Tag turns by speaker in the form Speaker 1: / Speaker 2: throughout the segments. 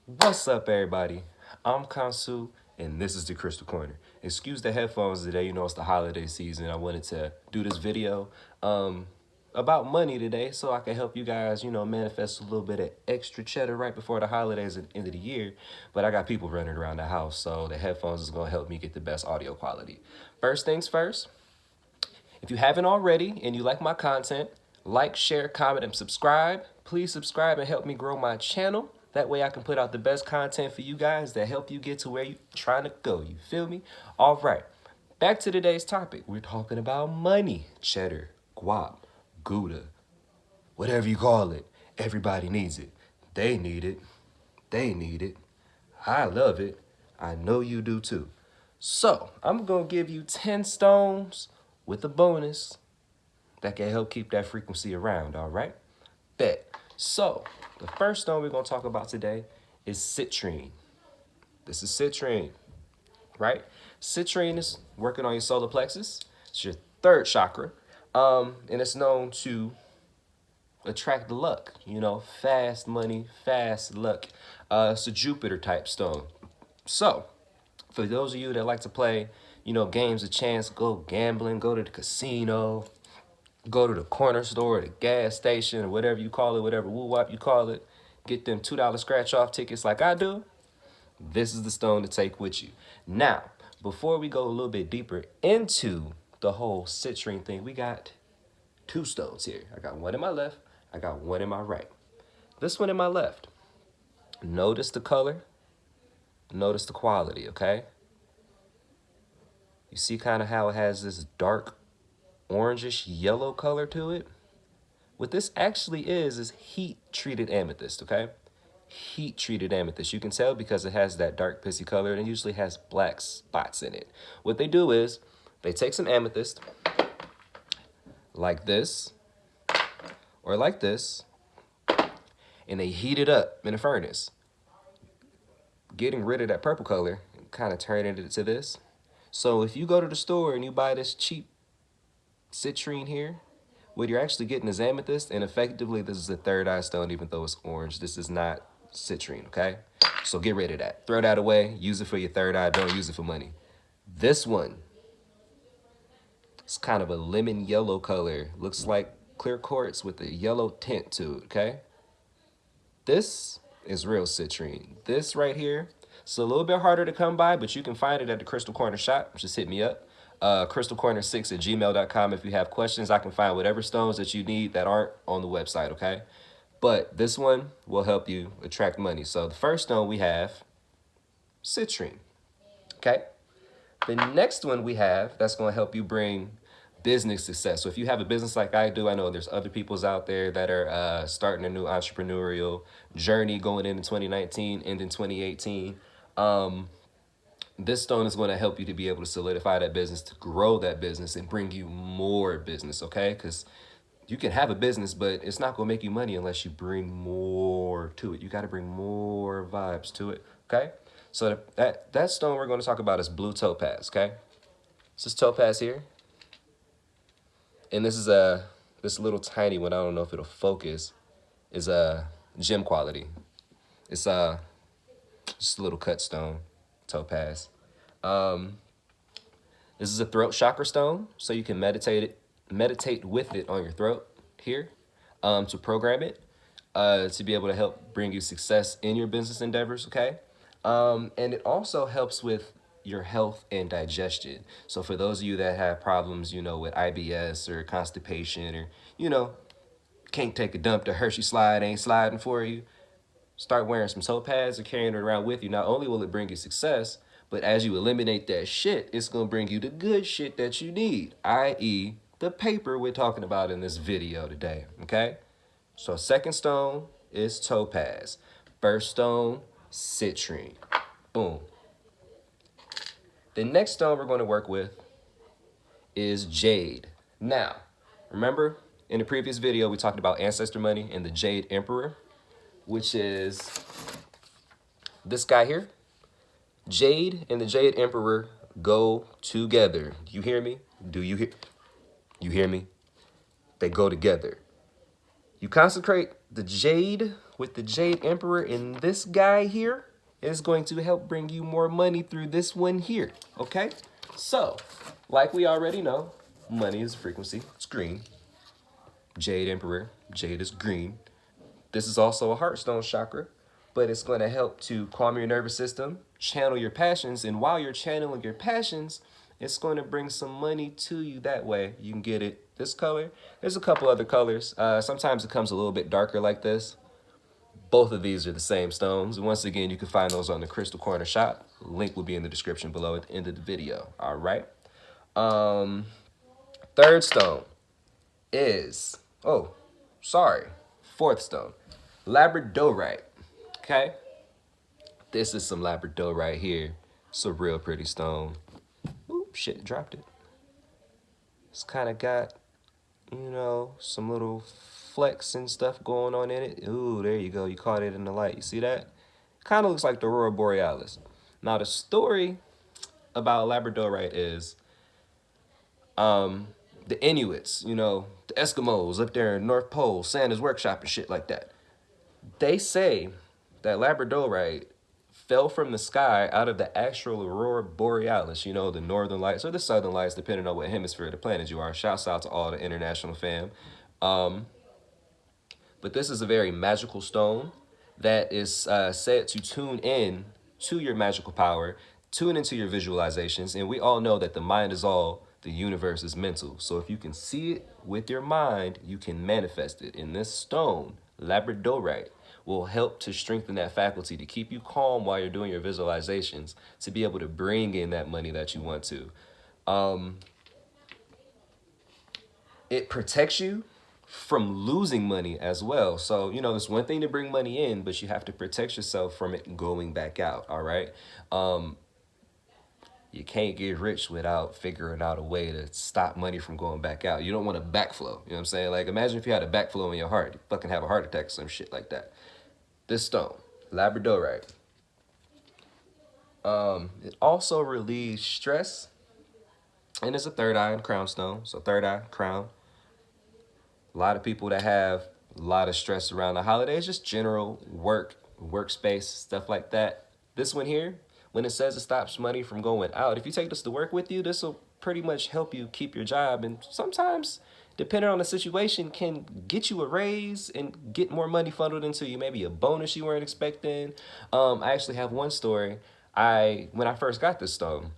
Speaker 1: What's up, everybody? I'm Kansu, and this is the Crystal Corner. Excuse the headphones today. You know it's the holiday season. I wanted to do this video about money today, so I can help you guys, manifest a little bit of extra cheddar right before the holidays at the end of the year. But I got people running around the house, so the headphones is gonna help me get the best audio quality. First things first. If you haven't already and you like my content, like, share, comment, and subscribe. Please subscribe and help me grow my channel. That way I can put out the best content for you guys that help you get to where you're trying to go. You feel me? All right. Back to today's topic. We're talking about money. Cheddar, guap, Gouda, whatever you call it. Everybody needs it. They need it. They need it. I love it. I know you do too. So, I'm going to give you 10 stones with a bonus that can help keep that frequency around, all right? Bet. So, the first stone we're going to talk about today is citrine. This is citrine, right? Citrine is working on your solar plexus. It's your third chakra. And it's known to attract the luck, fast money, fast luck. It's a Jupiter type stone. So, for those of you that like to play, games of chance, go gambling, go to the casino, go to the corner store or the gas station or whatever you call it, whatever woo-wop you call it, get them $2 scratch-off tickets like I do, this is the stone to take with you. Now, before we go a little bit deeper into the whole citrine thing, we got two stones here. I got one in my left, I got one in my right. This one in my left, notice the color, notice the quality, okay? You see kind of how it has this dark orangish yellow color to it? What this actually is heat-treated amethyst, okay? Heat-treated amethyst. You can tell because it has that dark pissy color and it usually has black spots in it. What they do is they take some amethyst like this or like this and they heat it up in a furnace, getting rid of that purple color and kind of turning it to this. So if you go to the store and you buy this cheap citrine here, what you're actually getting is amethyst, and effectively this is a third eye stone even though it's orange. This is not citrine, okay? So get rid of that. Throw that away. Use it for your third eye. Don't use it for money. This one, it's kind of a lemon yellow color. Looks like clear quartz with a yellow tint to it, okay? This is real citrine. This right here, it's a little bit harder to come by, but you can find it at the Crystal Corner shop. Just hit me up. crystalcorner6@gmail.com. If you have questions, I can find whatever stones that you need that aren't on the website, okay? But this one will help you attract money. So the first stone we have, citrine, okay? The next one we have that's going to help you bring business success. So if you have a business like I do, I know there's other people's out there that are starting a new entrepreneurial journey going into 2019 and in 2018. This stone is going to help you to be able to solidify that business, to grow that business and bring you more business, okay? Because you can have a business, but it's not going to make you money unless you bring more to it. You got to bring more vibes to it, okay? So that stone we're going to talk about is blue topaz, okay? This is topaz here. And this is this little tiny one, I don't know if it'll focus, is a gem quality. It's just a little cut stone, topaz. This is a throat chakra stone, so you can meditate with it on your throat here, to program it, to be able to help bring you success in your business endeavors, okay? And it also helps with your health and digestion. So for those of you that have problems, with IBS or constipation or, can't take a dump, the Hershey slide ain't sliding for you, start wearing some topaz or carrying it around with you. Not only will it bring you success, but as you eliminate that shit, it's going to bring you the good shit that you need, i.e. the paper we're talking about in this video today, okay? So second stone is topaz. First stone, citrine. Boom. The next stone we're going to work with is jade. Now, remember in the previous video we talked about ancestor money and the Jade Emperor, which is this guy here. Jade and the Jade Emperor go together. You hear me? Do you hear? You hear me? They go together. You consecrate the jade with the Jade Emperor and this guy here is going to help bring you more money through this one here, okay? So, like we already know, money is a frequency. It's green. Jade Emperor, jade is green. This is also a Heartstone chakra, but it's going to help to calm your nervous system, channel your passions, and while you're channeling your passions, it's going to bring some money to you that way. You can get it this color. There's a couple other colors. Sometimes it comes a little bit darker like this. Both of these are the same stones. And once again, you can find those on the Crystal Corner shop. Link will be in the description below at the end of the video. All right. Third stone is, fourth stone, labradorite. Okay. This is some labradorite here. It's a real pretty stone. Oop, shit, dropped it. It's kind of got, you know, some little flecks and stuff going on in it. Ooh, there you go. You caught it in the light. You see that? Kind of looks like the Aurora Borealis. Now, the story about labradorite is the Inuits, you know, the Eskimos up there in North Pole, Santa's workshop and shit like that. They say that labradorite fell from the sky out of the actual Aurora Borealis, you know, the northern lights or the southern lights, depending on what hemisphere of the planet you are. Shouts out to all the international fam. But this is a very magical stone that is said to tune in to your magical power, tune into your visualizations. And we all know that the mind is all, the universe is mental. So if you can see it with your mind, you can manifest it. And this stone, labradorite, will help to strengthen that faculty to keep you calm while you're doing your visualizations, to be able to bring in that money that you want to. It protects you from losing money as well. So, you know, it's one thing to bring money in, but you have to protect yourself from it going back out, all right? You can't get rich without figuring out a way to stop money from going back out. You don't want a backflow, you know what I'm saying? Like, imagine if you had a backflow in your heart, you fucking have a heart attack or some shit like that. This stone, labradorite. It also relieves stress, and it's a third eye and crown stone. So third eye, crown. A lot of people that have a lot of stress around the holidays, just general work, workspace, stuff like that. This one here, when it says it stops money from going out, if you take this to work with you, this will pretty much help you keep your job. And sometimes, depending on the situation, can get you a raise and get more money funneled into you, maybe a bonus you weren't expecting. I actually have one story. When I first got this stone,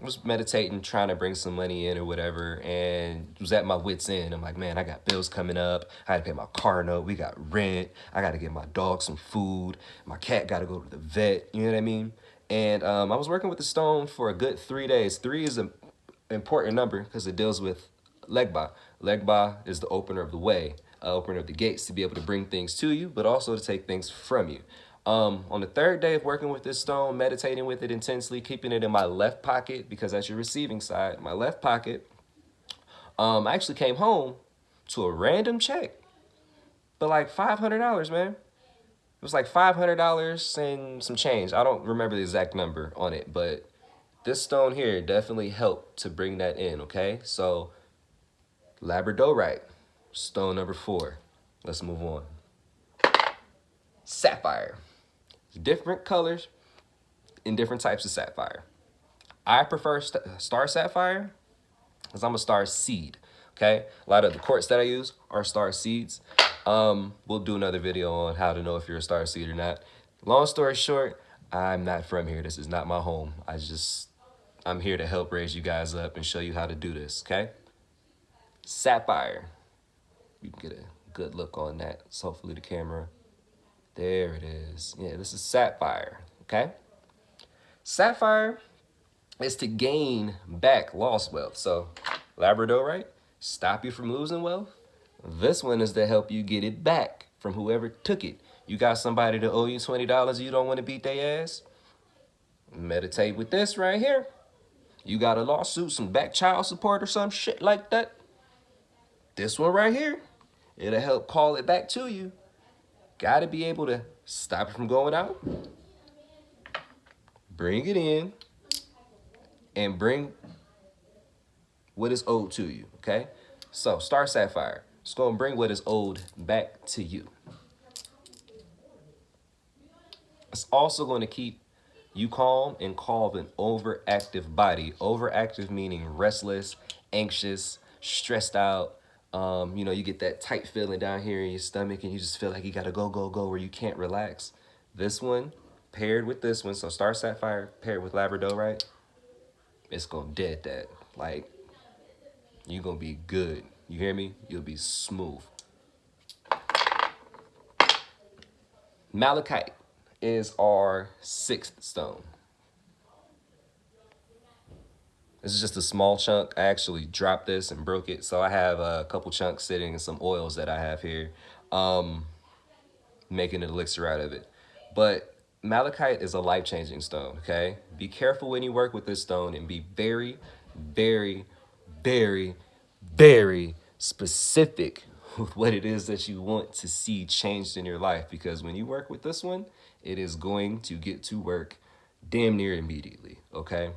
Speaker 1: was meditating, trying to bring some money in or whatever, and was at my wit's end. I'm like, man, I got bills coming up. I had to pay my car note. We got rent. I got to get my dog some food. My cat got to go to the vet. You know what I mean? And I was working with the stone for a good 3 days. 3 is an important number because it deals with Legba. Legba is the opener of the way, opener of the gates to be able to bring things to you, but also to take things from you. On the third day of working with this stone, meditating with it intensely, keeping it in my left pocket because that's your receiving side, my left pocket, I actually came home to a random check, but like $500, man. It was like $500 and some change. I don't remember the exact number on it, but this stone here definitely helped to bring that in, okay? So, labradorite, stone number 4. Let's move on. Sapphire. Different colors and different types of sapphire. I prefer star sapphire because I'm a star seed, okay? A lot of the quartz that I use are star seeds. We'll do another video on how to know if you're a star seed or not. Long story short, I'm not from here. This is not my home. I'm here to help raise you guys up and show you how to do this, okay? Sapphire. You can get a good look on that. So hopefully the camera. There it is. Yeah, this is sapphire, okay? Sapphire is to gain back lost wealth. So labradorite, stop you from losing wealth. This one is to help you get it back from whoever took it. You got somebody to owe you $20, you don't want to beat their ass? Meditate with this right here. You got a lawsuit, some back child support or some shit like that. This one right here, it'll help call it back to you. Got to be able to stop it from going out, bring it in, and bring what is owed to you, okay? So, star sapphire. It's going to bring what is owed back to you. It's also going to keep you calm and calm an overactive body. Overactive meaning restless, anxious, stressed out. You get that tight feeling down here in your stomach and you just feel like you got to go, go, go, where you can't relax. This one paired with this one, so Star Sapphire paired with Labradorite, it's going to dead that. Like, you're going to be good. You hear me? You'll be smooth. Malachite is our 6th stone. This is just a small chunk. I actually dropped this and broke it. So I have a couple chunks sitting in some oils that I have here, making an elixir out of it. But malachite is a life-changing stone, okay? Be careful when you work with this stone and be very, very, very, very specific with what it is that you want to see changed in your life. Because when you work with this one, it is going to get to work damn near immediately, okay?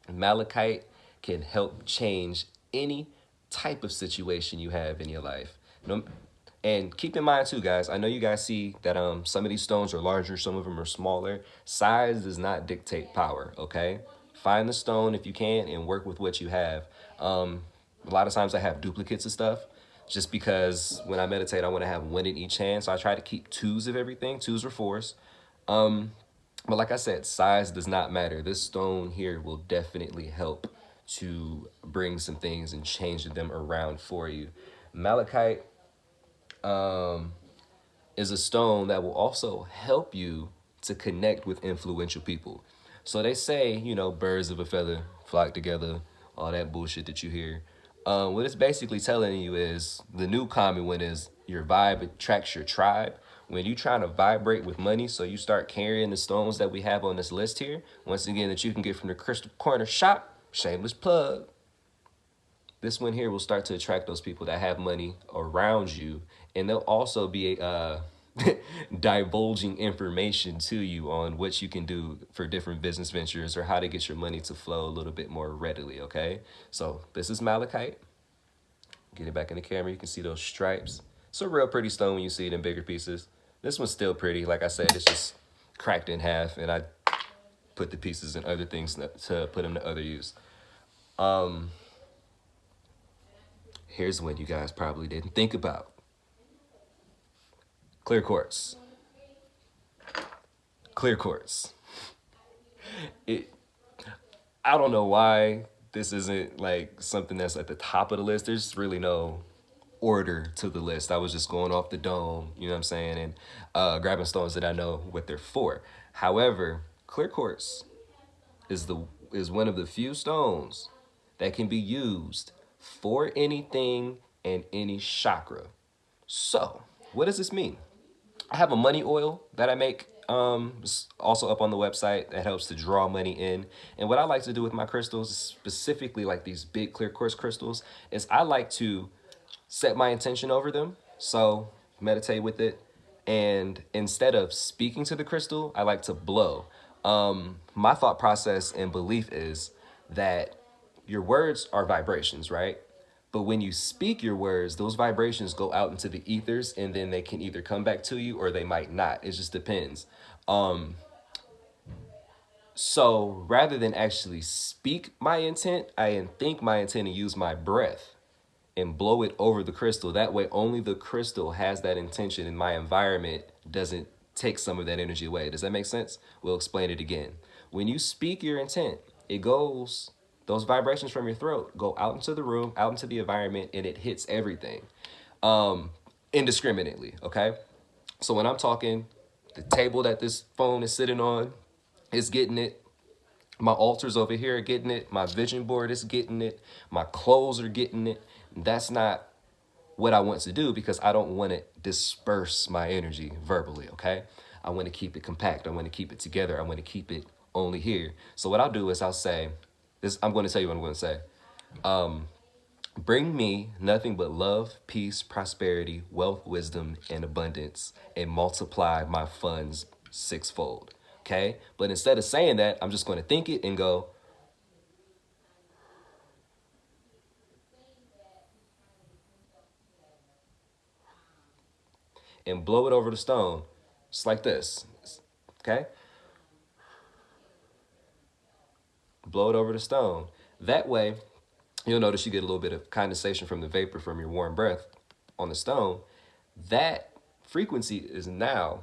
Speaker 1: Malachite can help change any type of situation you have in your life. No, and keep in mind too, guys, I know you guys see that some of these stones are larger, some of them are smaller. Size does not dictate power, okay? Find the stone if you can and work with what you have. A lot of times I have duplicates of stuff just because when I meditate, I want to have one in each hand. So I try to keep 2s of everything, 2s or 4s. But like I said, size does not matter. This stone here will definitely help to bring some things and change them around for you. Malachite is a stone that will also help you to connect with influential people. So they say, birds of a feather flock together, all that bullshit that you hear. What it's basically telling you is the new common one is your vibe attracts your tribe. When you trying to vibrate with money, so you start carrying the stones that we have on this list here, once again, that you can get from the Crystal Corner shop, shameless plug. This one here will start to attract those people that have money around you, and they'll also be divulging information to you on what you can do for different business ventures or how to get your money to flow a little bit more readily, okay? So this is malachite. Get it back in the camera. You can see those stripes. It's a real pretty stone when you see it in bigger pieces. This one's still pretty. Like I said, it's just cracked in half, and I put the pieces in other things to put them to other use. Here's one you guys probably didn't think about. Clear quartz. Clear quartz. I don't know why this isn't like something that's at the top of the list. There's really no order to the list. I was just going off the dome, you know what I'm saying, and grabbing stones that I know what they're for. However, clear quartz is one of the few stones that can be used for anything and any chakra. So, what does this mean? I have a money oil that I make. It's also up on the website that helps to draw money in. And what I like to do with my crystals, specifically like these big clear quartz crystals, is I like to set my intention over them. So meditate with it. And instead of speaking to the crystal, I like to blow. My thought process and belief is that your words are vibrations, right? But when you speak your words, those vibrations go out into the ethers and then they can either come back to you or they might not. It just depends. So rather than actually speak my intent, I think my intent and use my breath and blow it over the crystal. That way only the crystal has that intention and my environment doesn't take some of that energy away. Does that make sense? We'll explain it again. When you speak your intent, those vibrations from your throat go out into the room, out into the environment, and it hits everything indiscriminately, okay? So when I'm talking, the table that this phone is sitting on is getting it. My altars over here are getting it. My vision board is getting it. My clothes are getting it. That's not what I want to do because I don't want to disperse my energy verbally, okay? I want to keep it compact. I want to keep it together. I want to keep it only here. So what I'll do is I'll say, I'm going to tell you what I'm going to say. Bring me nothing but love, peace, prosperity, wealth, wisdom, and abundance, and multiply my funds sixfold. Okay? But instead of saying that, I'm just going to think it and go, and blow it over the stone. Just like this, okay? Blow it over the stone. That way, you'll notice you get a little bit of condensation from the vapor from your warm breath on the stone. That frequency is now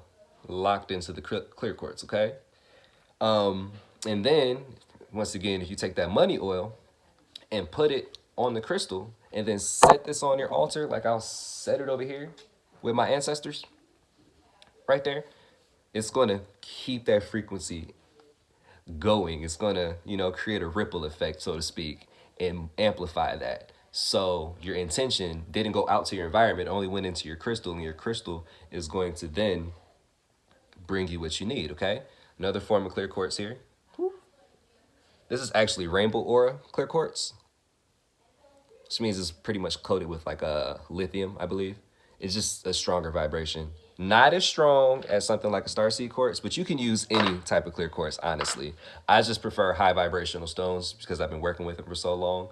Speaker 1: locked into the clear quartz, okay? And then, once again, if you take that money oil and put it on the crystal and then set this on your altar, like I'll set it over here with my ancestors right there, it's going to keep that frequency going. It's going to, create a ripple effect, so to speak, and amplify that. So your intention didn't go out to your environment, only went into your crystal, and your crystal is going to then bring you what you need, okay? Another form of clear quartz here. This is actually rainbow aura clear quartz, which means it's pretty much coated with like a lithium, I believe. It's just a stronger vibration. Not as strong as something like a starseed quartz, but you can use any type of clear quartz, honestly. I just prefer high vibrational stones because I've been working with them for so long.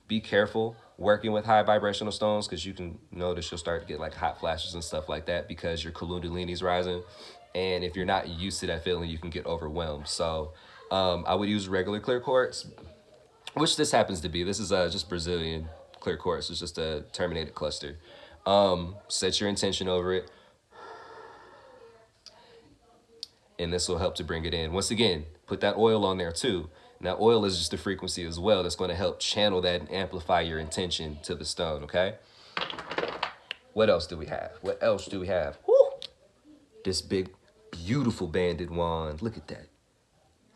Speaker 1: Be careful working with high vibrational stones because you can notice you'll start to get like hot flashes and stuff like that because your Kundalini's rising. And if you're not used to that feeling, you can get overwhelmed. So I would use regular clear quartz, which this happens to be. This is just Brazilian clear quartz. It's just a terminated cluster. Set your intention over it, and this will help to bring it in. Once again, put that oil on there too. Now, oil is just a frequency as well that's going to help channel that and amplify your intention to the stone, okay? What else do we have? What else do we have? Woo! This big, beautiful banded wand. Look at that.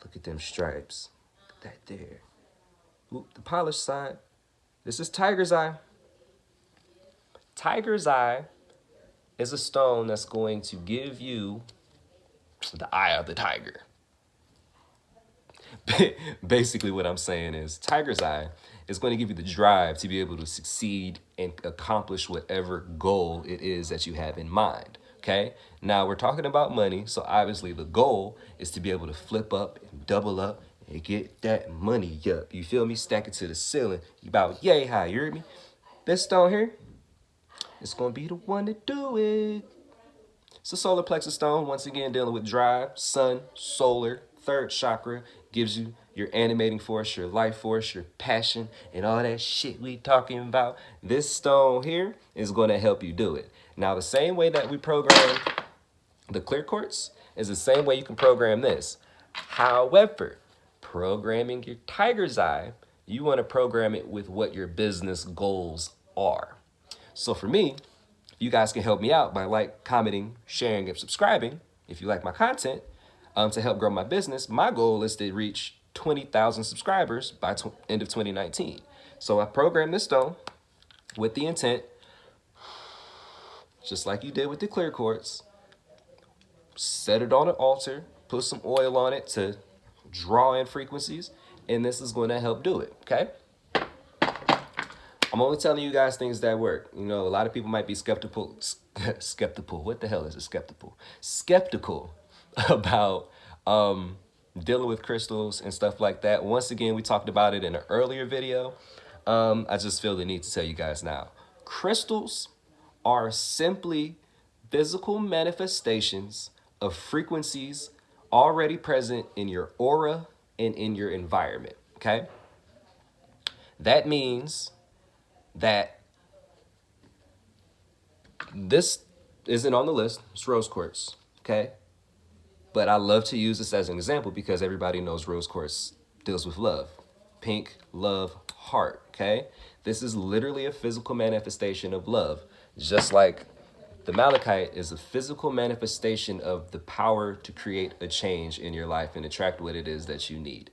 Speaker 1: Look at them stripes. Look at that there. Ooh, the polished side. This is Tiger's Eye. Tiger's Eye is a stone that's going to give you the eye of the tiger. Basically what I'm saying is Tiger's Eye is going to give you the drive to be able to succeed and accomplish whatever goal it is that you have in mind. Okay, now we're talking about money, so obviously the goal is to be able to flip up and double up and get that money up. You feel me? Stack it to the ceiling. You about yay high, you heard me? This stone here, it's gonna be the one to do it. It's a solar plexus stone, once again dealing with drive, sun, solar, third chakra, gives you your animating force, your life force, your passion, and all that shit we talking about. This stone here is going to help you do it. Now, the same way that we program the clear quartz is the same way you can program this. However, programming your Tiger's Eye, you want to program it with what your business goals are. So for me, you guys can help me out by like, commenting, sharing, and subscribing if you like my content to help grow my business. My goal is to reach 20,000 subscribers by end of 2019. So I programmed this stone with the intent, just like you did with the clear quartz, set it on an altar, put some oil on it to draw in frequencies, and this is going to help do it, okay? I'm only telling you guys things that work. You know, a lot of people might be skeptical. What the hell is it? Skeptical about dealing with crystals and stuff like that. Once again, we talked about it in an earlier video. I just feel the need to tell you guys now. Crystals are simply physical manifestations of frequencies already present in your aura and in your environment, okay? That means that this isn't on the list. It's rose quartz, okay? But I love to use this as an example because everybody knows rose quartz deals with love. Pink, love, heart, okay? This is literally a physical manifestation of love. Just like the malachite is a physical manifestation of the power to create a change in your life and attract what it is that you need.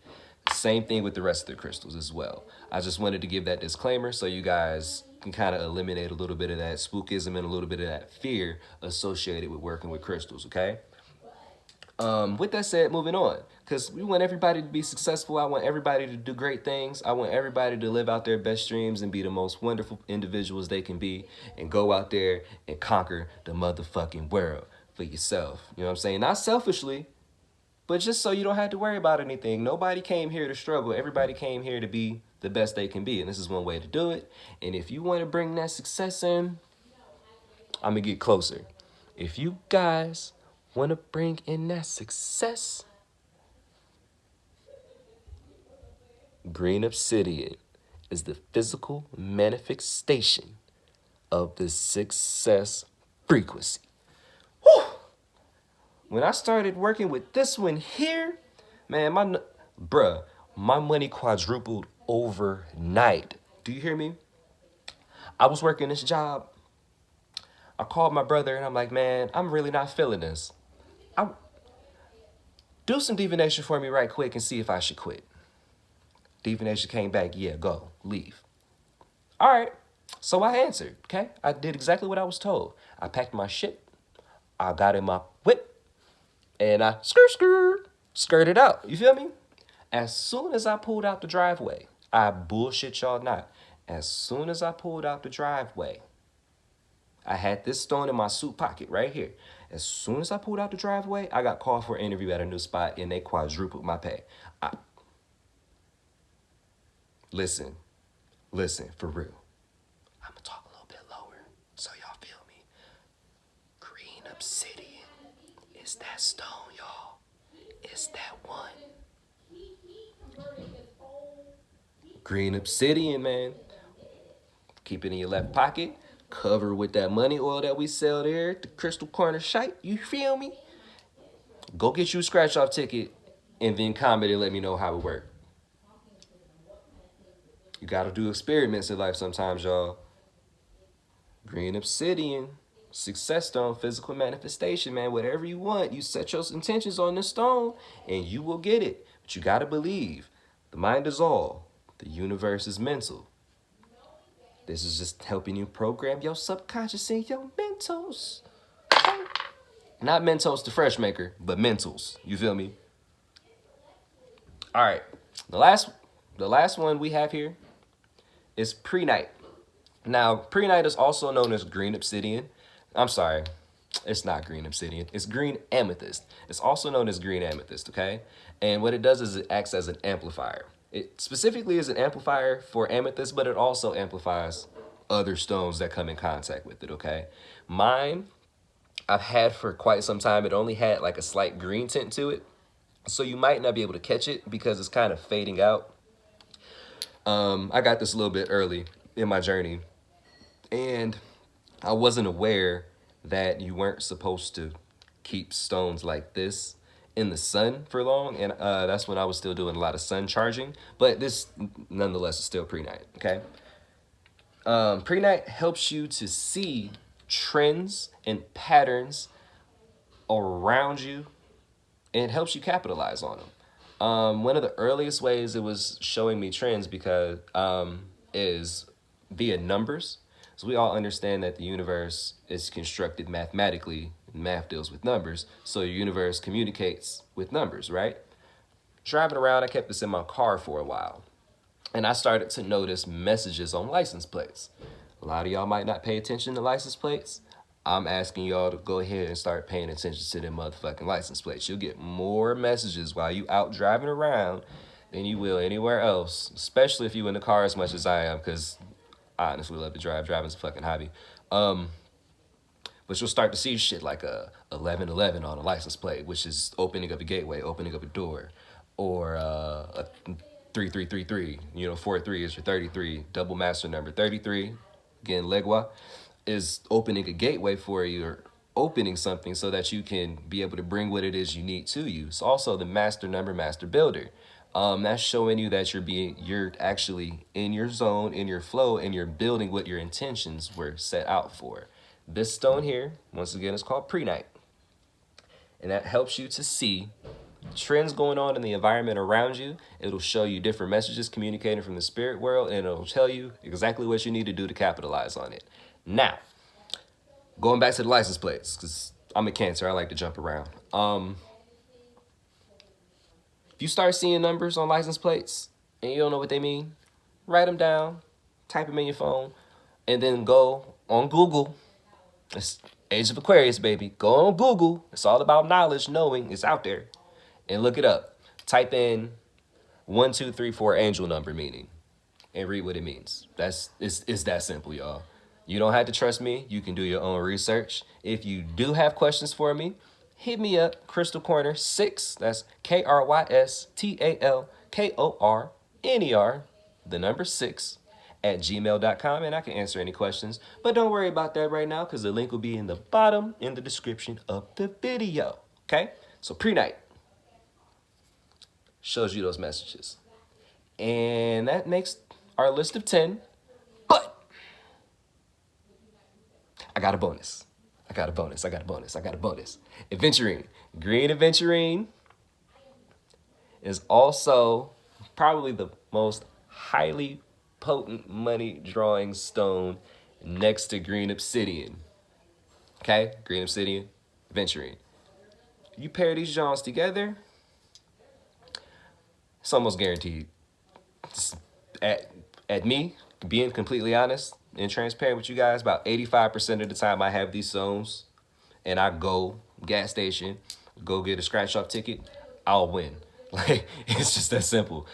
Speaker 1: Same thing with the rest of the crystals as well. I just wanted to give that disclaimer so you guys can kind of eliminate a little bit of that spookism and a little bit of that fear associated with working with crystals, okay? With that said, moving on, because we want everybody to be successful. I want everybody to do great things. I want everybody to live out their best dreams and be the most wonderful individuals they can be and go out there and conquer the motherfucking world for yourself. You know what I'm saying? Not selfishly, but just so you don't have to worry about anything. Nobody came here to struggle. Everybody came here to be the best they can be. And this is one way to do it. And if you want to bring that success in, I'm going to get closer. If you guys want to bring in that success, green obsidian is the physical manifestation of the success frequency. Whew. When I started working with this one here, man, my money quadrupled overnight. Do you hear me? I was working this job. I called my brother and I'm like, man, I'm really not feeling this. Do some divination for me right quick and see if I should quit. Divination came back, yeah, go, leave. All right, so I answered, okay? I did exactly what I was told. I packed my shit, I got in my whip, and I skirted out, you feel me? As soon as I pulled out the driveway, I bullshit y'all not. As soon as I pulled out the driveway, I had this stone in my suit pocket right here. As soon as I pulled out the driveway, I got called for an interview at a new spot and they quadrupled my pay. Listen, for real. I'm gonna talk a little bit lower so y'all feel me. Green obsidian is that stone, y'all. It's that one. Green obsidian, man. Keep it in your left pocket. Cover with that money oil that we sell there at the Crystal Corner site. You feel me? Go get you a scratch off ticket and then comment and let me know how it worked. You gotta do experiments in life sometimes, y'all. Green obsidian, success stone, physical manifestation, man. Whatever you want, you set your intentions on this stone and you will get it. But you gotta believe. The mind is all. The universe is mental. This is just helping you program your subconscious and your mentals. Not Mentos the fresh maker, but mentals. You feel me? All right. The last one we have here is prehnite. Now, prehnite is also known as green obsidian. I'm sorry. It's not green obsidian. It's green amethyst. It's also known as green amethyst, okay? And what it does is it acts as an amplifier. It specifically is an amplifier for amethyst, but it also amplifies other stones that come in contact with it, okay? Mine, I've had for quite some time. It only had like a slight green tint to it. So you might not be able to catch it because it's kind of fading out. I got this a little bit early in my journey. And I wasn't aware that you weren't supposed to keep stones like this in the sun for long. And that's when I was still doing a lot of sun charging. But this, nonetheless, is still prehnite, okay? Prehnite helps you to see trends and patterns around you, and it helps you capitalize on them. One of the earliest ways it was showing me trends because is via numbers. So we all understand that the universe is constructed mathematically, and math deals with numbers. So your universe communicates with numbers, right? Driving around, I kept this in my car for a while. And I started to notice messages on license plates. A lot of y'all might not pay attention to license plates. I'm asking y'all to go ahead and start paying attention to them motherfucking license plates. You'll get more messages while you out driving around than you will anywhere else, especially if you in the car as much as I am, because I honestly love to drive. Driving's a fucking hobby. But you'll start to see shit like a 1111 on a license plate, which is opening up a gateway, opening up a door, or a 3333, 43 is your 33, double master number 33, again, Legua, is opening a gateway for you, or opening something so that you can be able to bring what it is you need to you. It's also the master number, master builder. That's showing you that you're actually in your zone, in your flow, and you're building what your intentions were set out for. This stone here, once again, is called prehnite. And that helps you to see trends going on in the environment around you. It'll show you different messages communicating from the spirit world, and it'll tell you exactly what you need to do to capitalize on it. Now, going back to the license plates, because I'm a Cancer, I like to jump around. If you start seeing numbers on license plates and you don't know what they mean, write them down, type them in your phone, and then go on Google. It's Age of Aquarius, baby. Go on Google. It's all about knowledge, knowing. It's out there. And look it up. Type in 1, 2, 3, 4 angel number meaning and read what it means. It's that simple, y'all. You don't have to trust me. You can do your own research. If you do have questions for me, hit me up, Crystal Corner 6. That's KrystalKorner, the number 6, at gmail.com, and I can answer any questions. But don't worry about that right now because the link will be in the bottom in the description of the video. Okay? So pre-night shows you those messages. And that makes our list of 10. But I got a bonus. Aventurine. Green Aventurine is also probably the most highly potent money drawing stone next to green obsidian. Okay? Green obsidian, Aventurine. You pair these Johns together, it's almost guaranteed. At me, being completely honest and transparent with you guys, about 85% of the time I have these stones and I go gas station, go get a scratch off ticket, I'll win. Like, it's just that simple.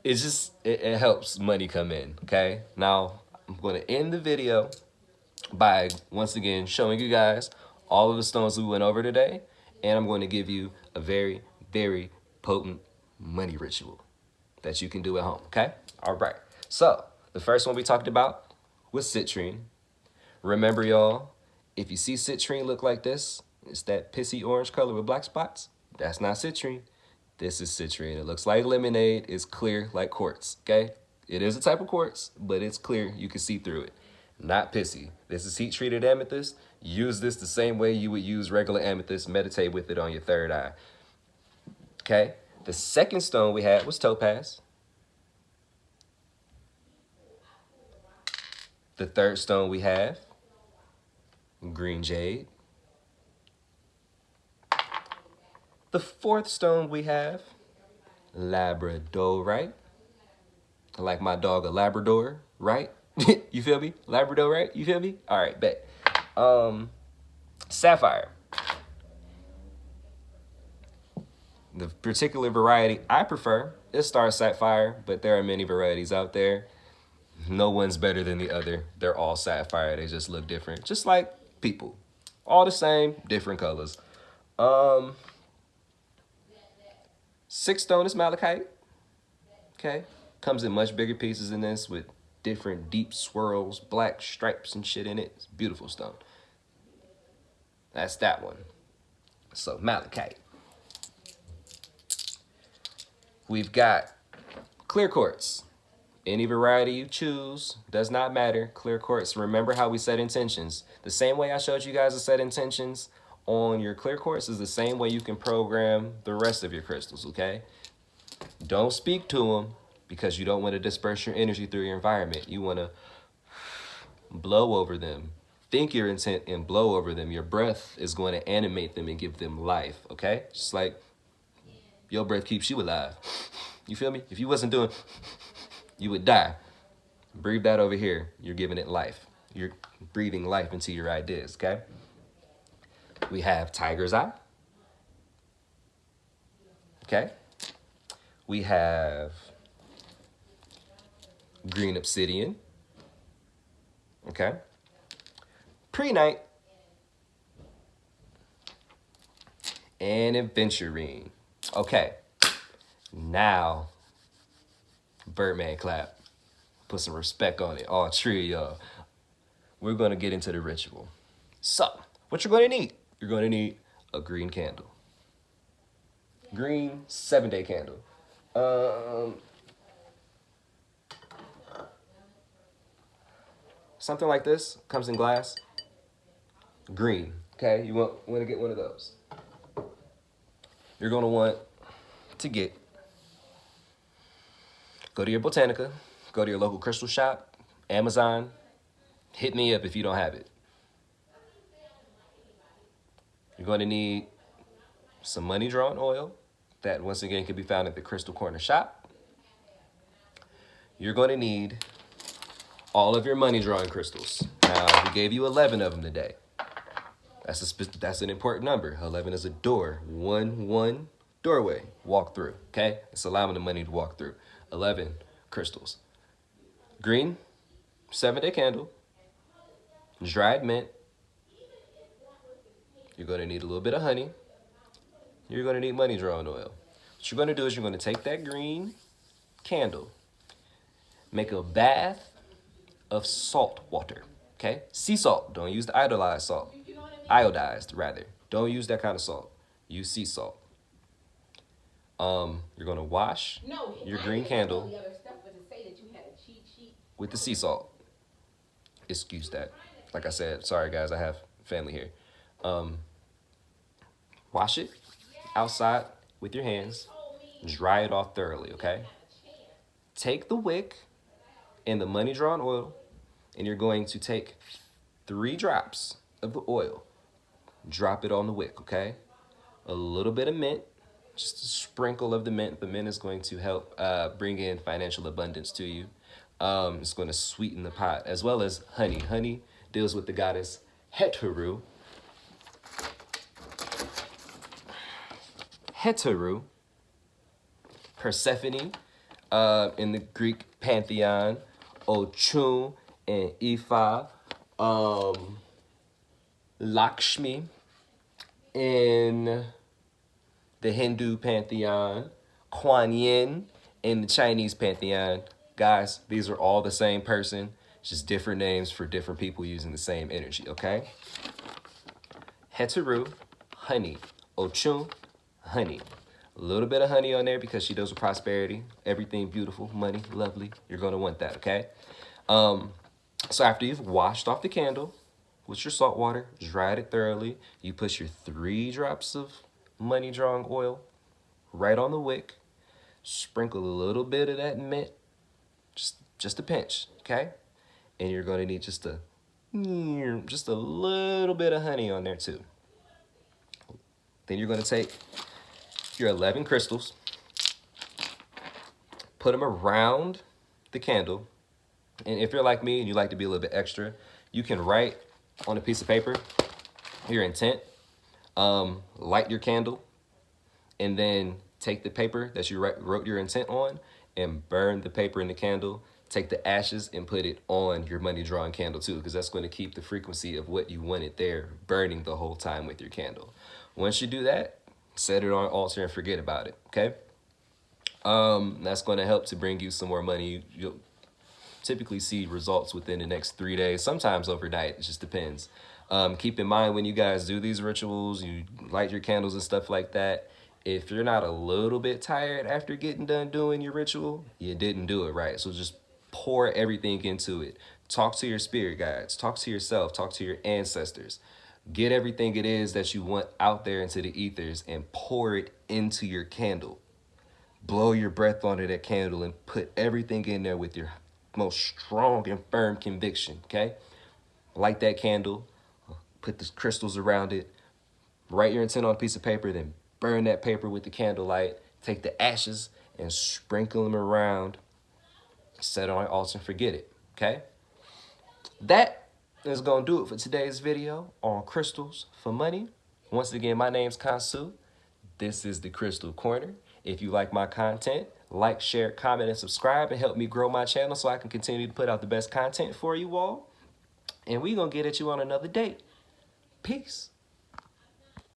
Speaker 1: It helps money come in, okay? Now, I'm going to end the video by, once again, showing you guys all of the stones we went over today, and I'm going to give you a very, very potent money ritual that you can do at home, okay? All right. So, the first one we talked about was citrine. Remember, y'all, if you see citrine look like this, it's that pissy orange color with black spots. That's not citrine. This is citrine. It looks like lemonade. It's clear like quartz, okay? It is a type of quartz, but it's clear. You can see through it. Not pissy. This is heat-treated amethyst. Use this the same way you would use regular amethyst. Meditate with it on your third eye, okay? The second stone we had was topaz. The third stone we have, green jade. The fourth stone we have, labradorite. I like my dog a Labrador, right? You feel me? Labrador, right? You feel me? All right, bet. Sapphire. The particular variety I prefer is Star Sapphire, but there are many varieties out there. No one's better than the other. They're all sapphire. They just look different. Just like people. All the same, different colors. Sixth stone is malachite. Okay. Comes in much bigger pieces than this with different deep swirls, black stripes and shit in it. It's a beautiful stone. That's that one. So malachite. We've got clear quartz. Any variety you choose, does not matter. Clear quartz, remember how we set intentions. The same way I showed you guys to set intentions on your clear quartz is the same way you can program the rest of your crystals, okay? Don't speak to them because you don't want to disperse your energy through your environment. You want to blow over them. Think your intent and blow over them. Your breath is going to animate them and give them life, okay? Just like your breath keeps you alive. You feel me? If you wasn't doing, you would die. Breathe that over here. You're giving it life. You're breathing life into your ideas, okay? We have tiger's eye. Okay? We have green obsidian. Okay? Pre-night. And aventurine. Okay. Now, Birdman clap. Put some respect on it. All three of y'all. We're going to get into the ritual. So, what you're going to need? You're going to need a green candle. Green 7-day candle. Something like this comes in glass. Green. Okay, you want to get one of those. You're going to want to go to your Botanica, go to your local crystal shop, Amazon. Hit me up if you don't have it. You're going to need some money drawn oil that once again can be found at the Crystal Corner shop. You're going to need all of your money drawing crystals. Now, we gave you 11 of them today. That's an important number. 11 is a door. One doorway. Walk through, okay? It's allowing the money to walk through. 11 crystals. Green, 7-day candle, dried mint. You're going to need a little bit of honey. You're going to need money drawing oil. What you're going to do is you're going to take that green candle, make a bath of salt water, okay? Sea salt. Don't use the iodized salt. Iodized, rather. Don't use that kind of salt. Use sea salt. You're going to wash your green candle with the sea salt. Excuse that. Like I said, sorry guys, I have family here. Wash it outside with your hands. Dry it off thoroughly, okay? Take the wick and the money drawn oil, and you're going to take 3 drops of the oil. Drop it on the wick, okay? A little bit of mint, just a sprinkle of the mint. The mint is going to help bring in financial abundance to you. It's going to sweeten the pot, as well as honey. Honey deals with the goddess Heteru. Heteru, Persephone, in the Greek pantheon, Ochun and Ifa, Lakshmi in the Hindu pantheon, Kuan Yin in the Chinese pantheon. Guys, these are all the same person, just different names for different people using the same energy, okay? Heteru, honey. Ochun, honey. A little bit of honey on there because she deals with prosperity, everything beautiful, money, lovely. You're going to want that, okay? So after you've washed off the candle with your salt water, dried it thoroughly, you put your 3 drops of money drawing oil right on the wick, sprinkle a little bit of that mint, just a pinch, okay? And you're going to need just a little bit of honey on there too. Then you're going to take your 11 crystals, put them around the candle. And if you're like me and you like to be a little bit extra, you can write on a piece of paper your intent, light your candle, and then take the paper that you wrote your intent on and burn the paper in the candle. Take the ashes and put it on your money drawing candle too, because that's going to keep the frequency of what you wanted there burning the whole time with your candle. Once you do that, set it on altar and forget about it, okay? That's going to help to bring you some more money. You'll typically see results within the next 3 days, sometimes overnight. It just depends. Keep in mind when you guys do these rituals, you light your candles and stuff like that, if you're not a little bit tired after getting done doing your ritual, you didn't do it right. So just pour everything into it. Talk to your spirit guides. Talk to yourself. Talk to your ancestors. Get everything it is that you want out there into the ethers and pour it into your candle. Blow your breath onto that candle and put everything in there with your most strong and firm conviction, okay? Light that candle, put the crystals around it, write your intent on a piece of paper, then burn that paper with the candlelight, take the ashes and sprinkle them around, set it on an altar and forget it, okay? That is going to do it for today's video on crystals for money. Once again, my name's Kansu. This is the Crystal Corner. If you like my content, like, share, comment, and subscribe and help me grow my channel so I can continue to put out the best content for you all. And we're going to get at you on another date. Peace.